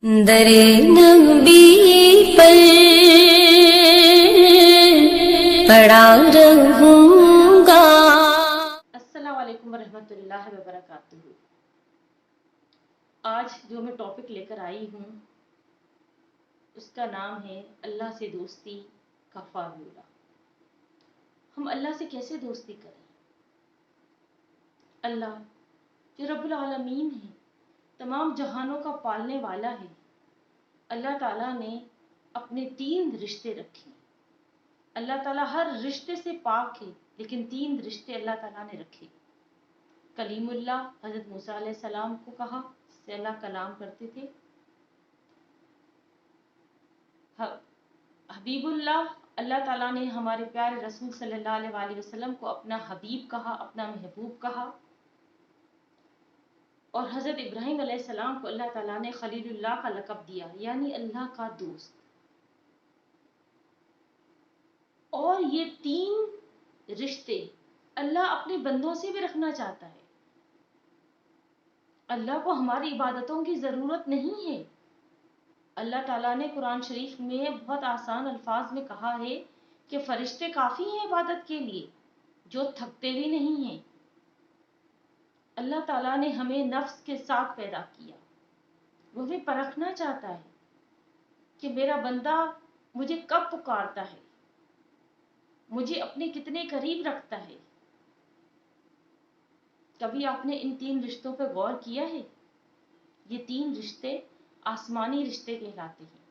در نبی پر پڑا رہوں گا۔ السلام علیکم ورحمۃ اللہ وبرکاتہ۔ آج جو میں ٹاپک لے کر آئی ہوں اس کا نام ہے اللہ سے دوستی کا فارمولہ۔ ہم اللہ سے کیسے دوستی کریں؟ اللہ جو رب العالمین ہے، تمام جہانوں کا پالنے والا ہے، اللہ تعالیٰ نے اپنے 3 رشتے رکھے۔ اللہ تعالیٰ ہر رشتے سے پاک ہے، لیکن 3 رشتے اللہ تعالیٰ نے رکھے۔ کلیم اللہ حضرت موسیٰ علیہ السلام کو کہا، جس سے اللہ کلام کرتے تھے۔ حبیب اللہ، اللہ تعالیٰ نے ہمارے پیارے رسول صلی اللہ علیہ وآلہ وسلم کو اپنا حبیب کہا، اپنا محبوب کہا۔ اور حضرت ابراہیم علیہ السلام کو اللہ تعالیٰ نے خلیل اللہ کا لقب دیا، یعنی اللہ کا دوست۔ اور یہ 3 رشتے اللہ اپنے بندوں سے بھی رکھنا چاہتا ہے۔ اللہ کو ہماری عبادتوں کی ضرورت نہیں ہے۔ اللہ تعالیٰ نے قرآن شریف میں بہت آسان الفاظ میں کہا ہے کہ فرشتے کافی ہیں عبادت کے لیے، جو تھکتے بھی نہیں ہیں۔ اللہ تعالیٰ نے ہمیں نفس کے ساتھ پیدا کیا، وہ بھی پرکھنا چاہتا ہے کہ میرا بندہ مجھے کب پکارتا ہے، مجھے اپنے کتنے قریب رکھتا ہے۔ کبھی آپ نے ان 3 رشتوں پہ غور کیا ہے؟ یہ 3 رشتے آسمانی رشتے کہلاتے ہیں۔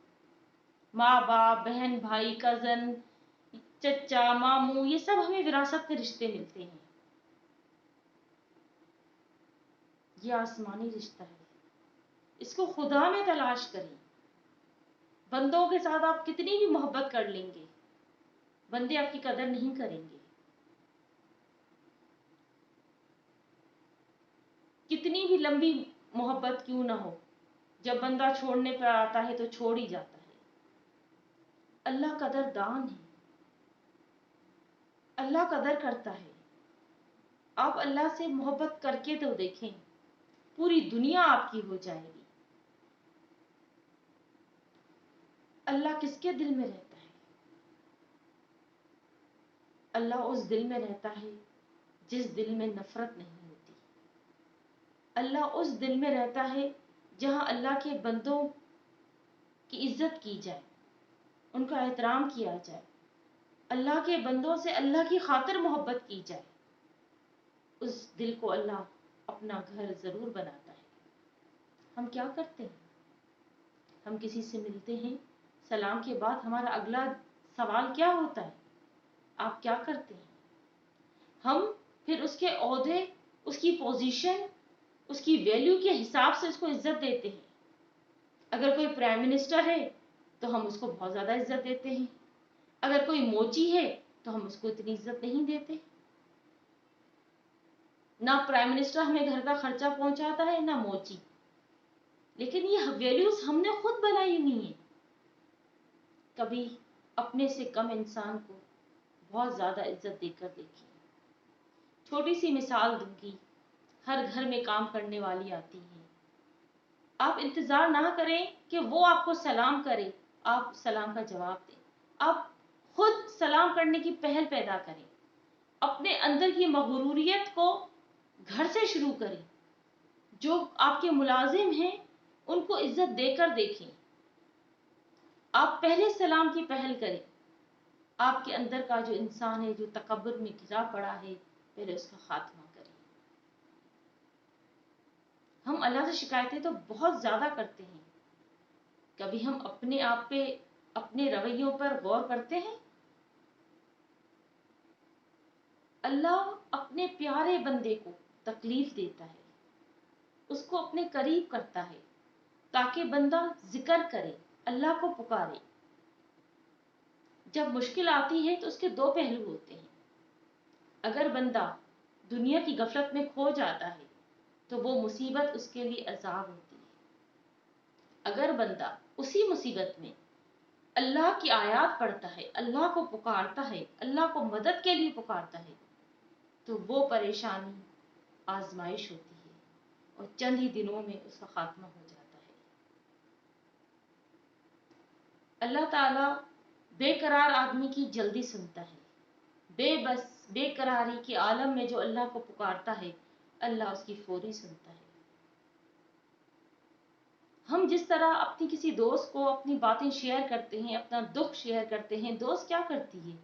ماں باپ، بہن بھائی، کزن، چچا، ماموں، یہ سب ہمیں وراثت میں رشتے ملتے ہیں۔ یہ آسمانی رشتہ ہے، اس کو خدا میں تلاش کریں۔ بندوں کے ساتھ آپ کتنی بھی محبت کر لیں گے، بندے آپ کی قدر نہیں کریں گے۔ کتنی بھی لمبی محبت کیوں نہ ہو، جب بندہ چھوڑنے پر آتا ہے تو چھوڑ ہی جاتا ہے۔ اللہ قدردان ہے، اللہ قدر کرتا ہے۔ آپ اللہ سے محبت کر کے تو دیکھیں، پوری دنیا آپ کی ہو جائے گی۔ اللہ کس کے دل میں رہتا ہے؟ اللہ اس دل میں رہتا ہے جس دل میں نفرت نہیں ہوتی۔ اللہ اس دل میں رہتا ہے جہاں اللہ کے بندوں کی عزت کی جائے، ان کا احترام کیا جائے، اللہ کے بندوں سے اللہ کی خاطر محبت کی جائے۔ اس دل کو اللہ اپنا گھر ضرور بناتا ہے۔ ہم کیا کرتے ہیں؟ ہم کسی سے ملتے ہیں، سلام کے بعد ہمارا اگلا سوال کیا ہوتا ہے؟ آپ کیا کرتے ہیں؟ ہم پھر اس کے عہدے، اس کی پوزیشن، اس کی ویلیو کے حساب سے اس کو عزت دیتے ہیں۔ اگر کوئی پرائم منسٹر ہے تو ہم اس کو بہت زیادہ عزت دیتے ہیں، اگر کوئی موچی ہے تو ہم اس کو اتنی عزت نہیں دیتے۔ نہ پرائم منسٹر ہمیں گھر کا خرچہ پہنچاتا ہے، نہ موچی، لیکن یہ ویلیوز ہم نے خود بنائی ہوئی ہیں۔ کبھی اپنے سے کم انسان کو بہت زیادہ عزت دے کر دیکھیے۔ چھوٹی سی مثال دوں گی، ہر گھر میں کام کرنے والی آتی ہے۔ آپ انتظار نہ کریں کہ وہ آپ کو سلام کرے، آپ سلام کا جواب دیں۔ آپ خود سلام کرنے کی پہل پیدا کریں۔ اپنے اندر کی مغروریت کو گھر سے شروع کریں۔ جو آپ کے ملازم ہیں ان کو عزت دے کر دیکھیں۔ آپ پہلے سلام کی پہل کریں۔ آپ کے اندر کا جو انسان ہے جو تکبر میں گرا پڑا ہے، پہلے اس کا خاتمہ کریں۔ ہم اللہ سے شکایتیں تو بہت زیادہ کرتے ہیں، کبھی ہم اپنے آپ پہ، اپنے رویوں پر غور کرتے ہیں؟ اللہ اپنے پیارے بندے کو تکلیف دیتا ہے، اس کو اپنے قریب کرتا ہے تاکہ بندہ ذکر کرے، اللہ کو پکارے۔ جب مشکل آتی ہے تو اس کے 2 پہلو ہوتے ہیں۔ اگر بندہ دنیا کی غفلت میں کھو جاتا ہے تو وہ مصیبت اس کے لیے عذاب ہوتی ہے۔ اگر بندہ اسی مصیبت میں اللہ کی آیات پڑھتا ہے، اللہ کو پکارتا ہے، اللہ کو مدد کے لیے پکارتا ہے، تو وہ پریشانی آزمائش ہوتی ہے اور چند ہی دنوں میں اس کا خاتمہ ہو جاتا ہے۔ اللہ تعالیٰ بے قرار آدمی کی جلدی سنتا ہے. بے بس بے قراری کے عالم میں جو اللہ کو پکارتا ہے اللہ اس کی فوری سنتا ہے. ہم جس طرح اپنی کسی دوست کو اپنی باتیں شیئر کرتے ہیں، اپنا دکھ شیئر کرتے ہیں، دوست کیا کرتی ہے؟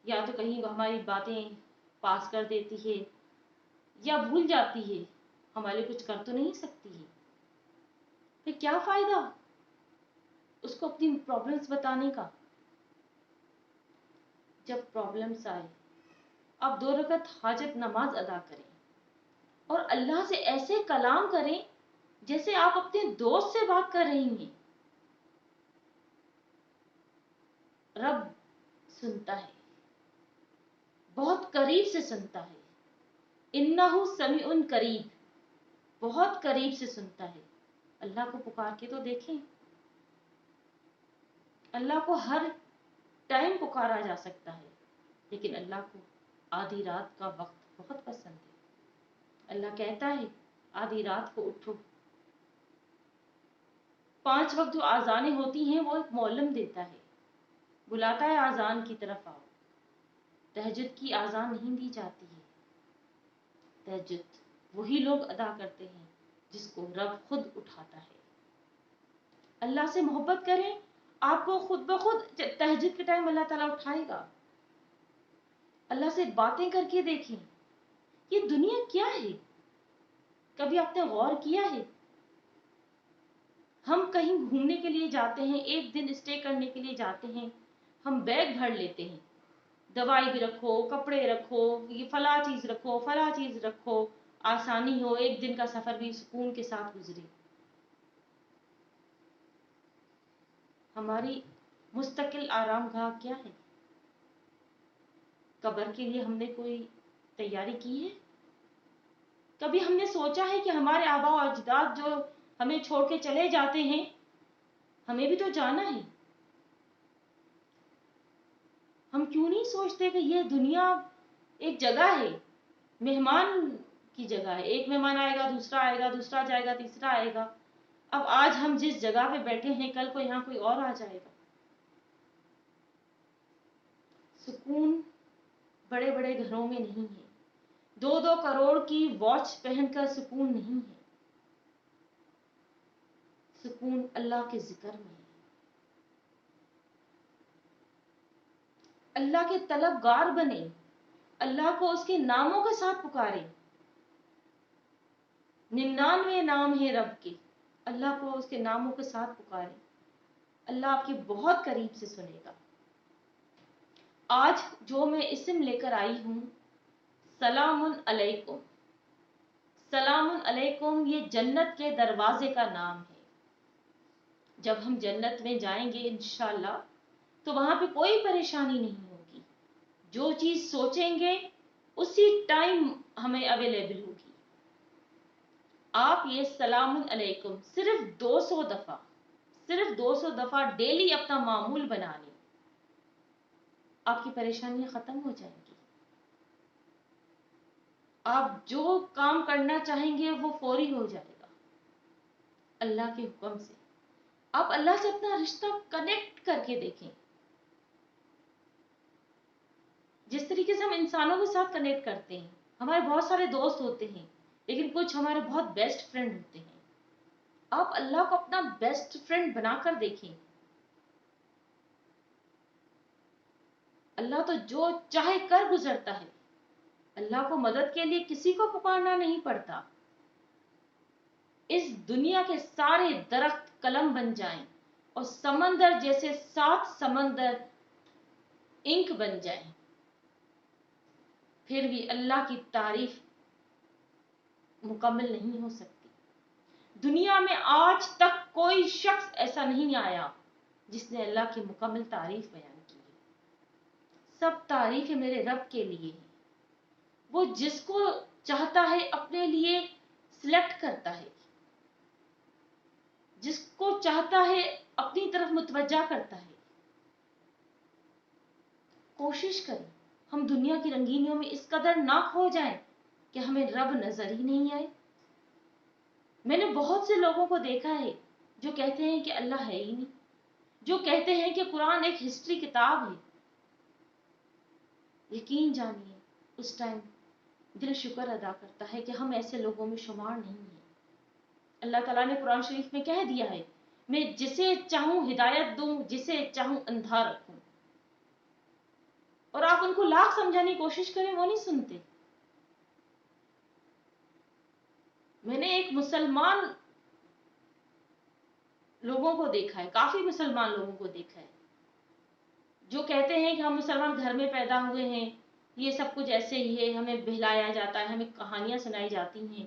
یا تو کہیں ہماری باتیں پاس کر دیتی ہے یا بھول جاتی ہے، ہمارے کچھ کر تو نہیں سکتی ہے. پھر کیا فائدہ اس کو اپنی پرابلمس بتانے کا؟ جب پرابلمس آئے آپ 2 رکعت حاجت نماز ادا کریں اور اللہ سے ایسے کلام کریں جیسے آپ اپنے دوست سے بات کر رہی ہیں. رب سنتا ہے، بہت قریب سے سنتا ہے. انہ سمیع قریب، بہت قریب سے سنتا ہے. اللہ کو پکار کے تو دیکھیں. اللہ کو ہر ٹائم پکارا جا سکتا ہے، لیکن اللہ کو آدھی رات کا وقت بہت پسند ہے. اللہ کہتا ہے آدھی رات کو اٹھو. 5 وقت جو آزانیں ہوتی ہیں وہ ایک معلم دیتا ہے، بلاتا ہے آزان کی طرف آؤ. تہجد کی آزان نہیں دی جاتی ہے. تہجد وہی لوگ ادا کرتے ہیں جس کو رب خود اٹھاتا ہے. اللہ سے محبت کریں، آپ کو خود بخود تہجد کے ٹائم اللہ تعالیٰ اٹھائے گا. اللہ سے باتیں کر کے دیکھیں یہ دنیا کیا ہے. کبھی آپ نے غور کیا ہے؟ ہم کہیں گھومنے کے لیے جاتے ہیں، 1 دن اسٹے کرنے کے لیے جاتے ہیں، ہم بیگ بھر لیتے ہیں، دوائی بھی رکھو، کپڑے رکھو، یہ فلاں چیز رکھو، فلاں چیز رکھو، آسانی ہو 1 دن کا سفر بھی سکون کے ساتھ گزرے. ہماری مستقل آرام گاہ کیا ہے؟ قبر کے لیے ہم نے کوئی تیاری کی ہے؟ کبھی ہم نے سوچا ہے کہ ہمارے آباء و اجداد جو ہمیں چھوڑ کے چلے جاتے ہیں ہمیں بھی تو جانا ہے. ہم کیوں نہیں سوچتے کہ یہ دنیا ایک جگہ ہے، مہمان کی جگہ ہے. ایک مہمان آئے گا، دوسرا آئے گا، دوسرا جائے گا، تیسرا آئے گا. اب آج ہم جس جگہ پہ بیٹھے ہیں کل کو یہاں کوئی اور آ جائے گا. سکون بڑے بڑے گھروں میں نہیں ہے. 2 کروڑ کی واچ پہن کر سکون نہیں ہے. سکون اللہ کے ذکر میں ہے. اللہ کے طلبگار بنے، اللہ کو اس کے ناموں کے ساتھ پکارے. 99 نام ہے رب کے، اللہ کو اس کے ناموں کے ساتھ پکارے. اللہ آپ کے بہت قریب سے سنے گا. آج جو میں اسم لے کر آئی ہوں، سلام علیکم. سلام علیکم یہ جنت کے دروازے کا نام ہے. جب ہم جنت میں جائیں گے انشاءاللہ تو وہاں پہ کوئی پریشانی نہیں ہوگی. جو چیز سوچیں گے اسی ٹائم ہمیں اویلیبل ہوگی. آپ یہ سلام علیکم صرف 200 دفعہ ڈیلی اپنا معمول بنا لیں، آپ کی پریشانیاں ختم ہو جائیں گی. آپ جو کام کرنا چاہیں گے وہ فوری ہو جائے گا اللہ کے حکم سے. آپ اللہ سے اپنا رشتہ کنیکٹ کر کے دیکھیں. جس طریقے سے ہم انسانوں کے ساتھ کنیکٹ کرتے ہیں، ہمارے بہت سارے دوست ہوتے ہیں لیکن کچھ ہمارے بہت بیسٹ فرینڈ ہوتے ہیں. آپ اللہ کو اپنا بیسٹ فرینڈ بنا کر دیکھیں. اللہ تو جو چاہے کر گزرتا ہے. اللہ کو مدد کے لیے کسی کو پکارنا نہیں پڑتا. اس دنیا کے سارے درخت قلم بن جائیں اور سمندر جیسے 7 سمندر انک بن جائیں، پھر بھی اللہ کی تعریف مکمل نہیں ہو سکتی. دنیا میں آج تک کوئی شخص ایسا نہیں آیا جس نے اللہ کی مکمل تعریف بیان کی ہے. سب تعریف میرے رب کے لیے ہے. وہ جس کو چاہتا ہے اپنے لیے سلیکٹ کرتا ہے، جس کو چاہتا ہے اپنی طرف متوجہ کرتا ہے. کوشش کریں ہم دنیا کی رنگینیوں میں اس قدر نہ کھو جائیں کہ ہمیں رب نظر ہی نہیں آئے. میں نے بہت سے لوگوں کو دیکھا ہے جو کہتے ہیں کہ اللہ ہے ہی نہیں، جو کہتے ہیں کہ قرآن ایک ہسٹری کتاب ہے، یقین جانیے اس ٹائم دل شکر ادا کرتا ہے کہ ہم ایسے لوگوں میں شمار نہیں ہیں۔ اللہ تعالیٰ نے قرآن شریف میں کہہ دیا ہے، میں جسے چاہوں ہدایت دوں، جسے چاہوں اندھا رکھوں، اور آپ ان کو لاکھ سمجھانے کی کوشش کریں وہ نہیں سنتے۔ میں نے ایک مسلمان لوگوں کو دیکھا ہے، کافی مسلمان لوگوں کو دیکھا ہے جو کہتے ہیں کہ ہم مسلمان گھر میں پیدا ہوئے ہیں، یہ سب کچھ ایسے ہی ہے، ہمیں بہلایا جاتا ہے، ہمیں کہانیاں سنائی جاتی ہیں۔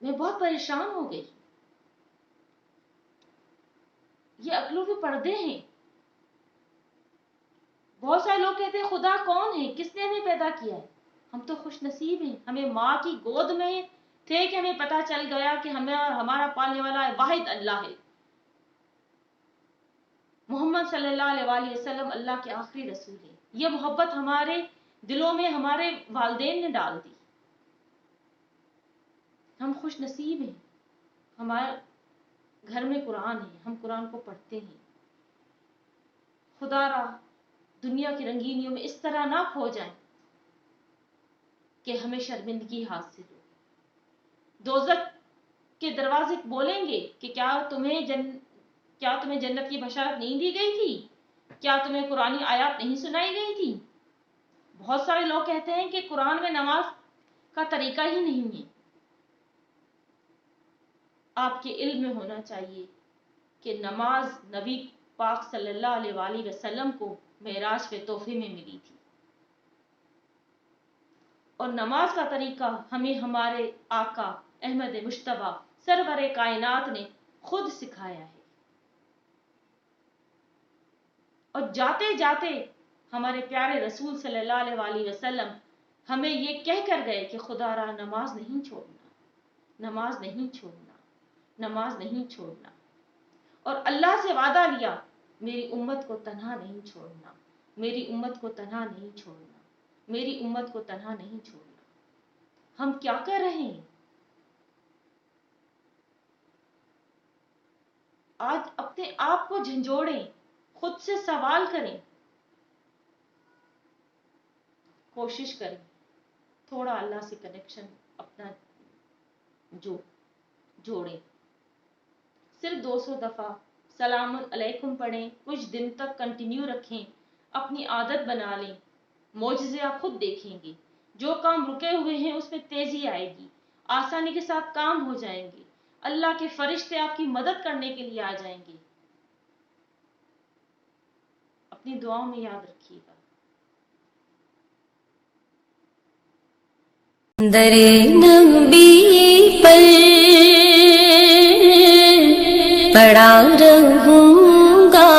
میں بہت پریشان ہو گئی، یہ عقلوں کے پردے ہیں۔ بہت سارے لوگ کہتے ہیں خدا کون ہے، کس نے ہمیں پیدا کیا ہے؟ ہم تو خوش نصیب ہیں، ہمیں ماں کی گود میں تھے کہ ہمیں پتا چل گیا کہ ہمارا پالنے والا واحد اللہ ہے۔ محمد صلی اللہ علیہ وآلہ وسلم اللہ کے آخری رسول ہیں۔ یہ محبت ہمارے دلوں میں ہمارے والدین نے ڈال دی۔ ہم خوش نصیب ہیں، ہمارے گھر میں قرآن ہے، ہم قرآن کو پڑھتے ہیں۔ خدا را دنیا کی رنگینیوں میں اس طرح نہ کھو جائیں کہ ہمیں شرمندگی حاصل ہو۔ دوزخ کے دروازے بولیں گے کہ کیا تمہیں جنت کی بشارت نہیں دی گئی تھی؟ کیا تمہیں قرآنی آیات نہیں سنائی گئی تھی؟ بہت سارے لوگ کہتے ہیں کہ قرآن میں نماز کا طریقہ ہی نہیں ہے۔ آپ کے علم میں ہونا چاہیے کہ نماز نبی پاک صلی اللہ علیہ وآلہ وسلم کو معراج پہ تحفے میں ملی تھی، اور نماز کا طریقہ ہمیں ہمارے آقا احمد مجتبیٰ سرور کائنات نے خود سکھایا ہے۔ اور جاتے جاتے ہمارے پیارے رسول صلی اللہ علیہ وآلہ وسلم ہمیں یہ کہہ کر گئے کہ خدا را نماز نہیں چھوڑنا، نماز نہیں چھوڑنا، نماز نہیں چھوڑنا۔ اور اللہ سے وعدہ لیا، میری امت کو تنہا نہیں چھوڑنا، میری امت کو تنہا نہیں چھوڑنا، میری امت کو تنہا نہیں چھوڑنا۔ ہم کیا کر رہے ہیں؟ آج اپنے آپ کو جھنجھوڑیں، خود سے سوال کریں، کوشش کریں تھوڑا اللہ سے کنیکشن اپنا جوڑیں۔ صرف 200 دفعہ سلام علیکم پڑھیں، کچھ دن تک کنٹینیو رکھیں، اپنی عادت بنا لیں، معجزے آپ خود دیکھیں گے۔ جو کام رکے ہوئے ہیں اس میں تیزی آئے گی، آسانی کے ساتھ کام ہو جائیں گے، اللہ کے فرشتے آپ کی مدد کرنے کے لیے آ جائیں گے۔ اپنی دعاؤں میں یاد رکھیے گا۔ درے نبی پر پڑا رہوں گا۔